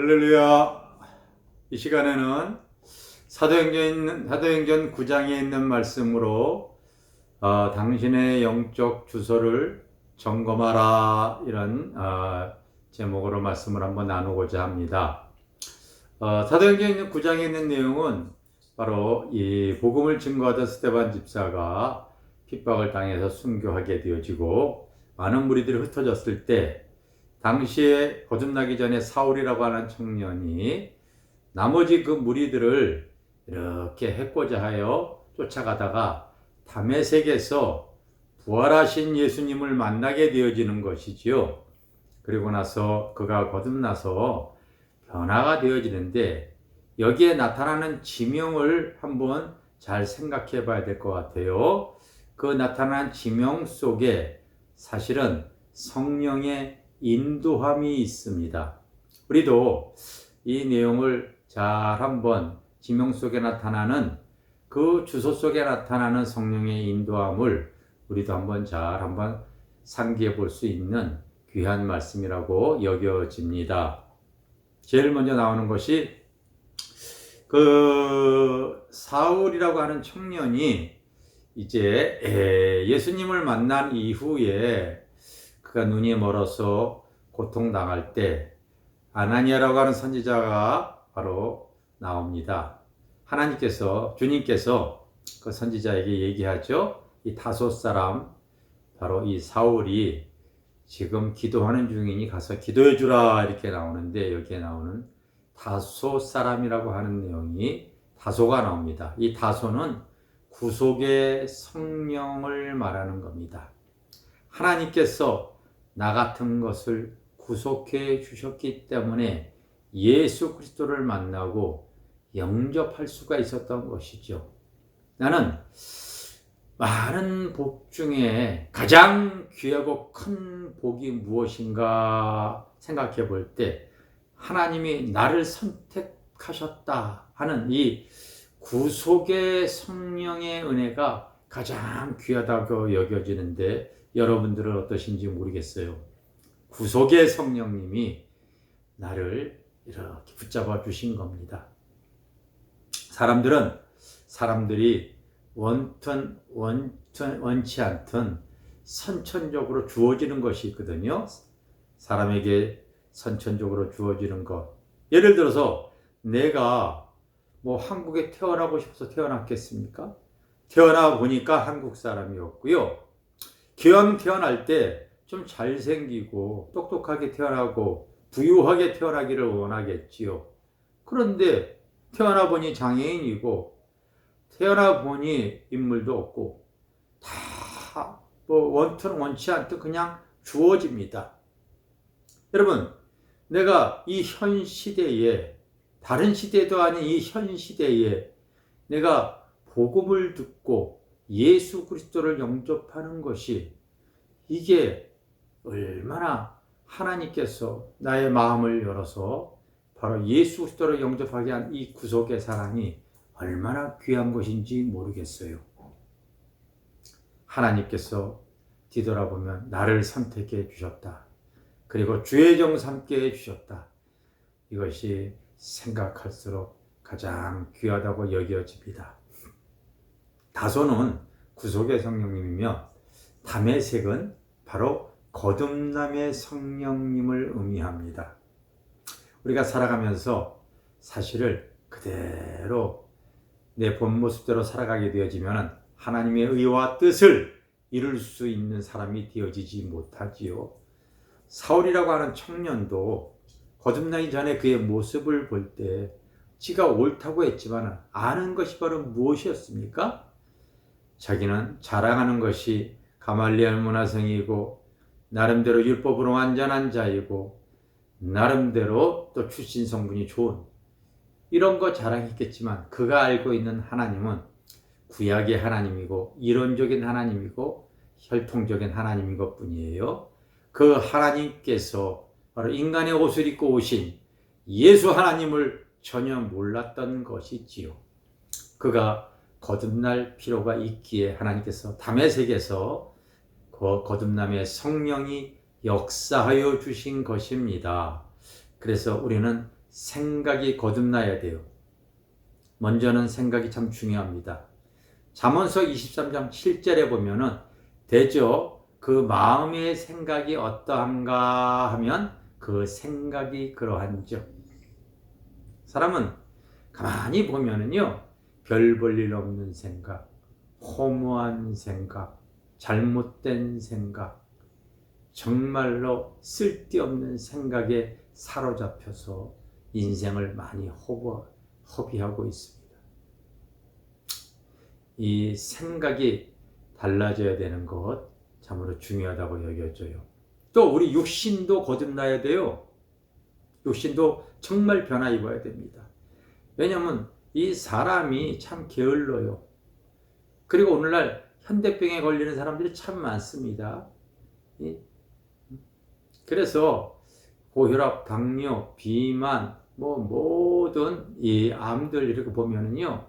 할렐루야. 이 시간에는 사도행전 9장에 있는 말씀으로 당신의 영적 주소를 점검하라 이런 제목으로 말씀을 한번 나누고자 합니다. 사도행전 9장에 있는 내용은 바로 이 복음을 증거하던 스데반 집사가 핍박을 당해서 순교하게 되어지고 많은 무리들이 흩어졌을 때 당시에 거듭나기 전에 사울이라고 하는 청년이 나머지 그 무리들을 이렇게 해코자 하여 쫓아가다가 다메섹에서 부활하신 예수님을 만나게 되어지는 것이지요. 그리고 나서 그가 거듭나서 변화가 되어지는데 여기에 나타나는 지명을 한번 잘 생각해 봐야 될 것 같아요. 그 나타난 지명 속에 사실은 성령의 인도함이 있습니다. 우리도 이 내용을 잘 한번 지명 속에 나타나는 그 주소 속에 나타나는 성령의 인도함을 우리도 한번 상기해 볼 수 있는 귀한 말씀이라고 여겨집니다. 제일 먼저 나오는 것이 그 사울이라고 하는 청년이 이제 예수님을 만난 이후에 그가 눈이 멀어서 고통당할 때 아나니아라고 하는 선지자가 바로 나옵니다. 주님께서 그 선지자에게 얘기하죠. 이 다소 사람, 바로 이 사울이 지금 기도하는 중이니 가서 기도해 주라 이렇게 나오는데 여기에 나오는 다소 사람이라고 하는 내용이 다소가 나옵니다. 이 다소는 구속의 성령을 말하는 겁니다. 하나님께서 나 같은 것을 구속해 주셨기 때문에 예수 그리스도를 만나고 영접할 수가 있었던 것이죠. 나는 많은 복 중에 가장 귀하고 큰 복이 무엇인가 생각해 볼 때 하나님이 나를 선택하셨다 하는 이 구속의 성령의 은혜가 가장 귀하다고 여겨지는데 여러분들은 어떠신지 모르겠어요. 구속의 성령님이 나를 이렇게 붙잡아 주신 겁니다. 사람들이 원치 않든 선천적으로 주어지는 것이 있거든요. 사람에게 선천적으로 주어지는 것. 예를 들어서 내가 한국에 태어나고 싶어서 태어났겠습니까? 태어나 보니까 한국 사람이었고요. 기왕 태어날 때 좀 잘생기고 똑똑하게 태어나고 부유하게 태어나기를 원하겠지요. 그런데 태어나 보니 장애인이고 태어나 보니 인물도 없고 다 원치 않든 그냥 주어집니다. 여러분, 내가 이 현 시대에 다른 시대도 아닌 이 현 시대에 내가 복음을 듣고 예수 그리스도를 영접하는 것이 이게 얼마나 하나님께서 나의 마음을 열어서 바로 예수 그리스도를 영접하게 한 이 구속의 사랑이 얼마나 귀한 것인지 모르겠어요. 하나님께서 뒤돌아보면 나를 선택해 주셨다. 그리고 주의 종 삼게 해 주셨다. 이것이 생각할수록 가장 귀하다고 여겨집니다. 다소는 구속의 성령님이며 다메섹은 바로 거듭남의 성령님을 의미합니다. 우리가 살아가면서 사실을 그대로 내 본 모습대로 살아가게 되어지면 하나님의 의와 뜻을 이룰 수 있는 사람이 되어지지 못하지요. 사울이라고 하는 청년도 거듭나기 전에 그의 모습을 볼 때 지가 옳다고 했지만 아는 것이 바로 무엇이었습니까? 자기는 자랑하는 것이 가말리엘 문화생이고 나름대로 율법으로 완전한 자이고 나름대로 또 출신 성분이 좋은 이런 거 자랑했겠지만 그가 알고 있는 하나님은 구약의 하나님이고 이론적인 하나님이고 혈통적인 하나님인 것뿐이에요. 그 하나님께서 바로 인간의 옷을 입고 오신 예수 하나님을 전혀 몰랐던 것이지요. 그가 거듭날 필요가 있기에 하나님께서 다메섹에서 거듭남의 성령이 역사하여 주신 것입니다. 그래서 우리는 생각이 거듭나야 돼요. 먼저는 생각이 참 중요합니다. 잠언서 23장 7절에 보면은 대저 그 마음의 생각이 어떠한가 하면 그 생각이 그러한즉. 사람은 가만히 보면은요, 별 볼 일 없는 생각, 허무한 생각, 잘못된 생각, 정말로 쓸데없는 생각에 사로잡혀서 인생을 많이 허비하고 있습니다. 이 생각이 달라져야 되는 것 참으로 중요하다고 여겨져요. 또 우리 육신도 거듭나야 돼요. 육신도 정말 변화 입어야 됩니다. 왜냐하면 이 사람이 참 게을러요. 그리고 오늘날 현대병에 걸리는 사람들이 참 많습니다. 그래서 고혈압, 당뇨, 비만, 모든 이 암들 이렇게 보면은요,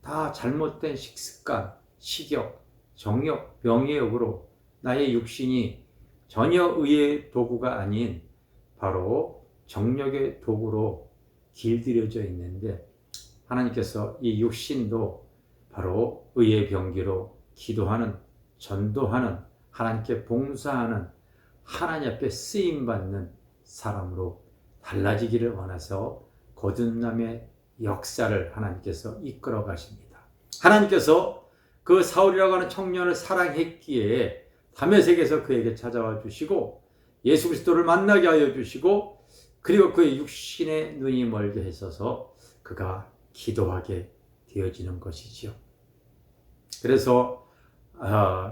다 잘못된 식습관, 식욕, 정욕, 명예욕으로 나의 육신이 전혀 의의 도구가 아닌 바로 정욕의 도구로 길들여져 있는데, 하나님께서 이 육신도 바로 의의 병기로 기도하는, 전도하는, 하나님께 봉사하는, 하나님 앞에 쓰임받는 사람으로 달라지기를 원해서 거듭남의 역사를 하나님께서 이끌어 가십니다. 하나님께서 그 사울이라고 하는 청년을 사랑했기에 다메섹에서 그에게 찾아와 주시고 예수 그리스도를 만나게 하여 주시고, 그리고 그의 육신의 눈이 멀게 했어서 그가 기도하게 되어지는 것이지요. 그래서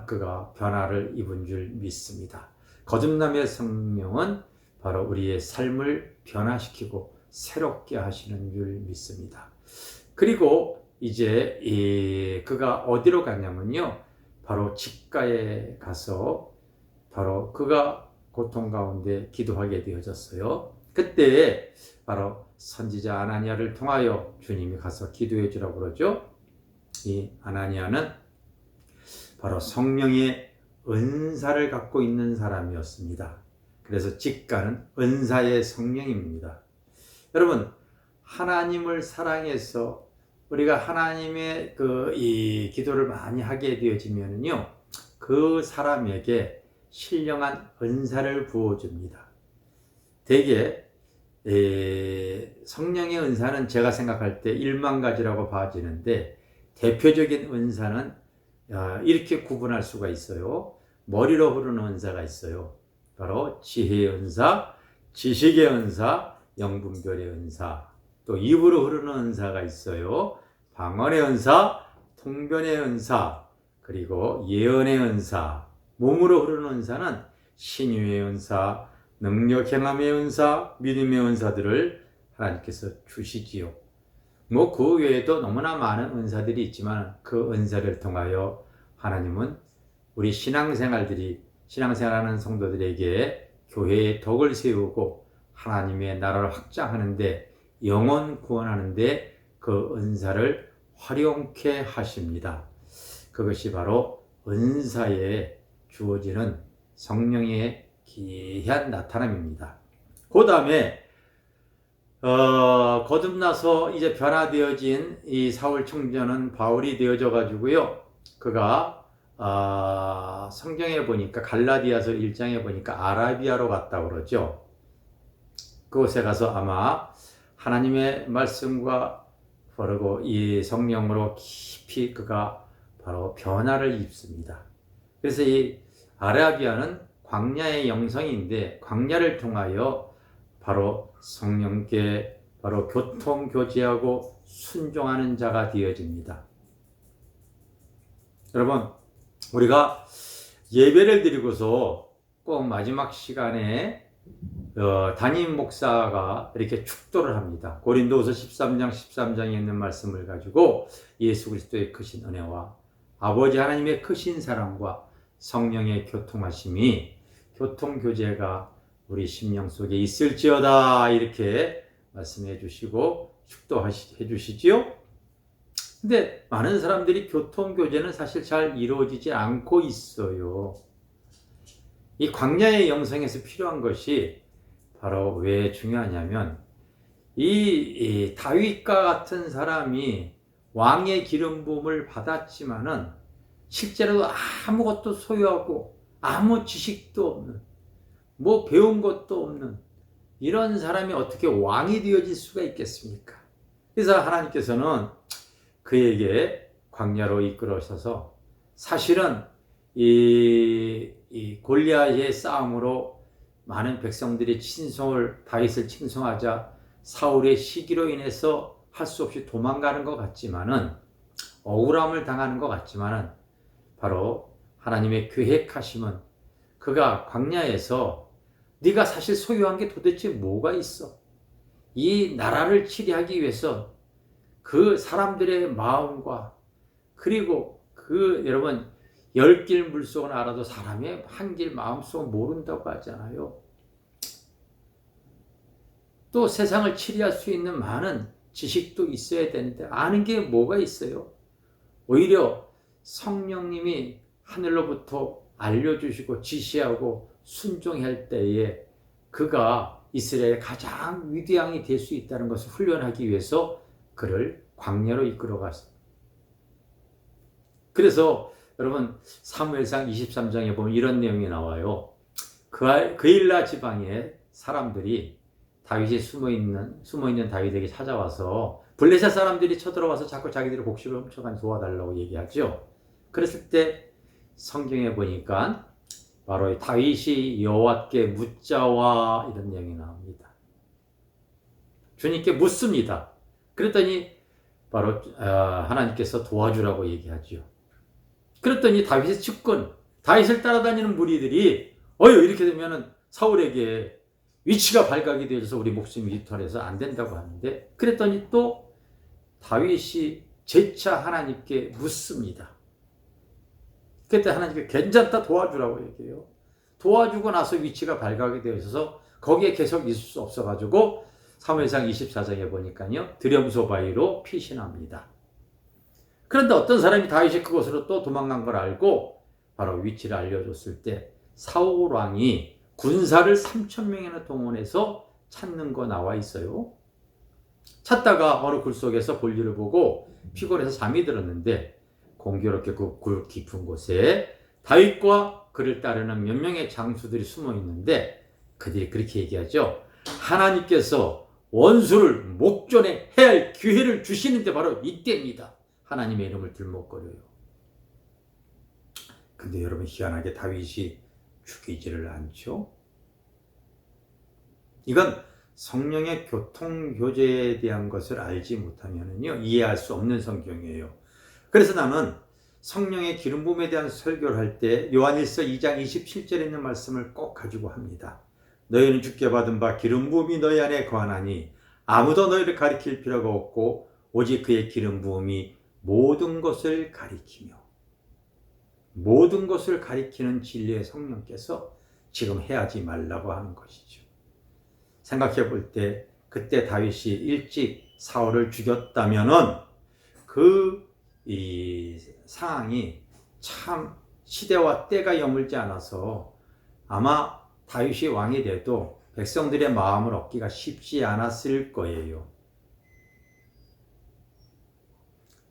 그가 변화를 입은 줄 믿습니다. 거듭남의 성령은 바로 우리의 삶을 변화시키고 새롭게 하시는 줄 믿습니다. 그리고 이제 그가 어디로 갔냐면요, 바로 집가에 가서 바로 그가 고통 가운데 기도하게 되어졌어요. 그때 바로 선지자 아나니아를 통하여 주님이 가서 기도해 주라고 그러죠. 이 아나니아는 바로 성령의 은사를 갖고 있는 사람이었습니다. 그래서 직가는 은사의 성령입니다. 여러분, 하나님을 사랑해서 우리가 하나님의 이 기도를 많이 하게 되어지면은요, 그 사람에게 신령한 은사를 부어줍니다. 대개 성령의 은사는 제가 생각할 때 1만 가지라고 봐지는데, 대표적인 은사는 이렇게 구분할 수가 있어요. 머리로 흐르는 은사가 있어요. 바로 지혜의 은사, 지식의 은사, 영분별의 은사. 또 입으로 흐르는 은사가 있어요. 방언의 은사, 통변의 은사, 그리고 예언의 은사. 몸으로 흐르는 은사는 신유의 은사, 능력 행함의 은사, 믿음의 은사들을 하나님께서 주시지요. 그 외에도 너무나 많은 은사들이 있지만 그 은사를 통하여 하나님은 우리 신앙생활하는 성도들에게 교회의 덕을 세우고 하나님의 나라를 확장하는데, 영혼 구원하는데 그 은사를 활용케 하십니다. 그것이 바로 은사에 주어지는 성령의 귀한 나타남입니다. 그 다음에 거듭나서 이제 변화되어진 이 사울 청년은 바울이 되어져 가지고요, 그가 성경에 보니까 갈라디아서 1장에 보니까 아라비아로 갔다고 그러죠. 그곳에 가서 아마 하나님의 말씀과 바르고 이 성령으로 깊이 그가 바로 변화를 입습니다. 그래서 이 아라비아는 광야의 영성인데, 광야를 통하여 바로 성령께 바로 교통교제하고 순종하는 자가 되어집니다. 여러분, 우리가 예배를 드리고서 꼭 마지막 시간에 담임 목사가 이렇게 축도를 합니다. 고린도후서 13장에 있는 말씀을 가지고 예수 그리스도의 크신 은혜와 아버지 하나님의 크신 사랑과 성령의 교통하심이, 교통교제가 우리 심령 속에 있을지어다, 이렇게 말씀해 주시고 축도해 주시지요. 근데 많은 사람들이 교통교제는 사실 잘 이루어지지 않고 있어요. 이 광야의 영성에서 필요한 것이 바로 왜 중요하냐면, 이 다윗과 같은 사람이 왕의 기름 부음을 받았지만은 실제로 아무것도 소유하고 아무 지식도 없는, 뭐 배운 것도 없는 이런 사람이 어떻게 왕이 되어질 수가 있겠습니까? 그래서 하나님께서는 그에게 광야로 이끌어셔서 사실은 이 골리앗의 싸움으로 많은 백성들이 다윗을 칭송하자 사울의 시기로 인해서 할 수 없이 도망가는 것 같지만은, 억울함을 당하는 것 같지만은, 바로 하나님의 계획하심은 그가 광야에서 네가 사실 소유한 게 도대체 뭐가 있어? 이 나라를 치리하기 위해서 그 사람들의 마음과, 그리고 여러분, 열 길 물속은 알아도 사람의 한 길 마음속은 모른다고 하잖아요. 또 세상을 치리할 수 있는 많은 지식도 있어야 되는데 아는 게 뭐가 있어요? 오히려 성령님이 하늘로부터 알려주시고 지시하고 순종할 때에 그가 이스라엘의 가장 위대왕이 될 수 있다는 것을 훈련하기 위해서 그를 광야로 이끌어갔어요. 그래서 여러분 사무엘상 23장에 보면 이런 내용이 나와요. 그일라 지방의 사람들이 다윗이 숨어있는 다윗에게 찾아와서 블레셋 사람들이 쳐들어와서 자꾸 자기들의 곡식을 훔쳐간 도와달라고 얘기하죠. 그랬을 때 성경에 보니까 바로 다윗이 여호와께 묻자와 이런 내용이 나옵니다. 주님께 묻습니다. 그랬더니 바로 하나님께서 도와주라고 얘기하죠. 그랬더니 다윗의 측근, 다윗을 따라다니는 무리들이 이렇게 되면은 사울에게 위치가 발각이 되어서 우리 목숨이 위탈해서 안 된다고 하는데, 그랬더니 또 다윗이 재차 하나님께 묻습니다. 그때 하나님께 괜찮다 도와주라고 얘기해요. 도와주고 나서 위치가 발각이 되어 있어서 거기에 계속 있을 수 없어가지고 사무엘상 24장에 보니까요, 드렴소 바위로 피신합니다. 그런데 어떤 사람이 다윗이 그곳으로 또 도망간 걸 알고 바로 위치를 알려줬을 때 사울 왕이 군사를 3,000명이나 동원해서 찾는 거 나와 있어요. 찾다가 어느 굴 속에서 볼일을 보고 피곤해서 잠이 들었는데 공교롭게 그 굴 깊은 곳에 다윗과 그를 따르는 몇 명의 장수들이 숨어 있는데 그들이 그렇게 얘기하죠. 하나님께서 원수를 목전에 해야 할 기회를 주시는데 바로 이때입니다. 하나님의 이름을 들먹거려요. 근데 여러분 희한하게 다윗이 죽이지를 않죠. 이건 성령의 교통교제에 대한 것을 알지 못하면요 이해할 수 없는 성경이에요. 그래서 나는 성령의 기름 부음에 대한 설교를 할 때 요한일서 2장 27절에 있는 말씀을 꼭 가지고 합니다. 너희는 주께 받은 바 기름 부음이 너희 안에 거하나니 아무도 너희를 가리킬 필요가 없고 오직 그의 기름 부음이 모든 것을 가리키며, 모든 것을 가리키는 진리의 성령께서 지금 해하지 말라고 하는 것이죠. 생각해 볼 때 그때 다윗이 일찍 사울을 죽였다면은 이 상황이 참 시대와 때가 여물지 않아서 아마 다윗이 왕이 돼도 백성들의 마음을 얻기가 쉽지 않았을 거예요.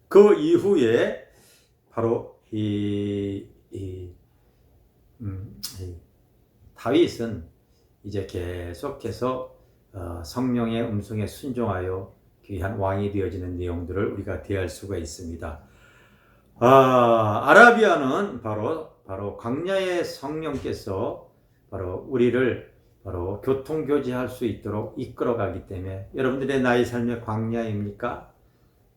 그 이후에 바로 다윗은 이제 계속해서 성령의 음성에 순종하여 귀한 왕이 되어지는 내용들을 우리가 대할 수가 있습니다. 아라비아는 바로 광야의 성령께서 바로 우리를 바로 교통교제할 수 있도록 이끌어가기 때문에 여러분들의 나의 삶의 광야입니까?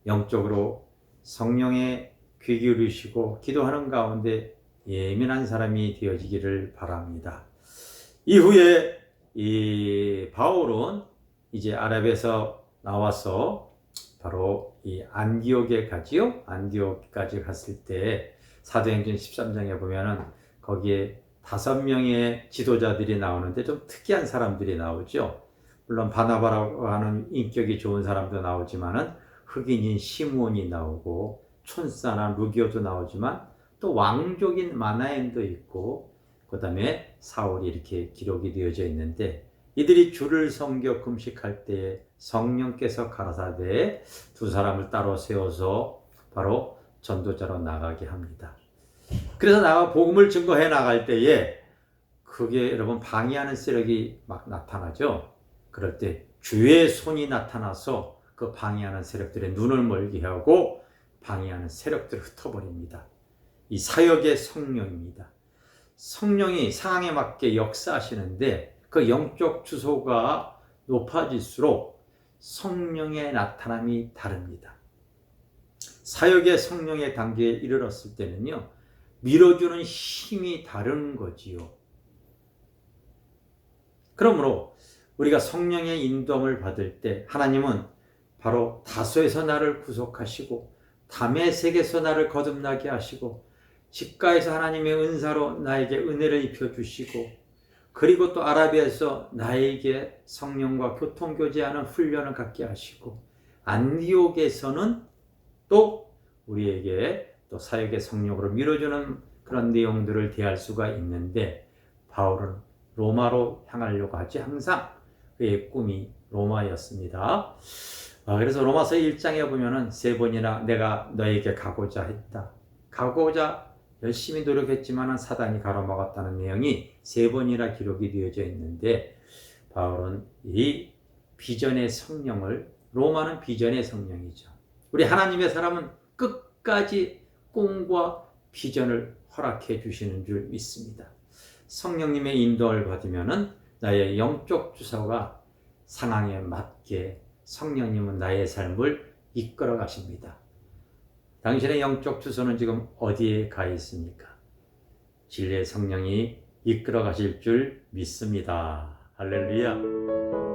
영적으로 성령의 귀 기울이시고 기도하는 가운데 예민한 사람이 되어지기를 바랍니다. 이후에 이 바울은 이제 아랍에서 나와서 바로 이 안디옥에 가지요. 안디옥까지 갔을 때 사도행전 13장에 보면은 거기에 5명의 지도자들이 나오는데 좀 특이한 사람들이 나오죠. 물론 바나바라고 하는 인격이 좋은 사람도 나오지만은 흑인인 시므온이 나오고 촌사나 루기오도 나오지만 또 왕족인 마나엔도 있고 그 다음에 사울이 이렇게 기록이 되어져 있는데 이들이 주를 섬겨 금식할 때에 성령께서 가라사대 두 사람을 따로 세워서 바로 전도자로 나가게 합니다. 그래서 나가 복음을 증거해 나갈 때에 그게 여러분 방해하는 세력이 막 나타나죠. 그럴 때 주의 손이 나타나서 그 방해하는 세력들의 눈을 멀게 하고 방해하는 세력들을 흩어버립니다. 이 사역의 성령입니다. 성령이 상황에 맞게 역사하시는데 그 영적 주소가 높아질수록 성령의 나타남이 다릅니다. 사역의 성령의 단계에 이르렀을 때는요, 밀어주는 힘이 다른 거지요. 그러므로 우리가 성령의 인도함을 받을 때 하나님은 바로 다소에서 나를 구속하시고 다메섹에서 나를 거듭나게 하시고 십가에서 하나님의 은사로 나에게 은혜를 입혀주시고 그리고 또 아라비아에서 나에게 성령과 교통교제하는 훈련을 갖게 하시고 안디옥에서는 또 우리에게 또 사역의 성령으로 밀어주는 그런 내용들을 대할 수가 있는데 바울은 로마로 향하려고 하지 항상 그의 꿈이 로마였습니다. 그래서 로마서 1장에 보면은 3번이나 내가 너에게 가고자 했다. 가고자 열심히 노력했지만 사단이 가로막았다는 내용이 3번이나 기록이 되어져 있는데 바울은 이 비전의 성령을 로마는 비전의 성령이죠. 우리 하나님의 사람은 끝까지 꿈과 비전을 허락해 주시는 줄 믿습니다. 성령님의 인도를 받으면은 나의 영적 주소가 상황에 맞게 성령님은 나의 삶을 이끌어 가십니다. 당신의 영적 주소는 지금 어디에 가 있습니까? 진리의 성령이 이끌어 가실 줄 믿습니다. 할렐루야.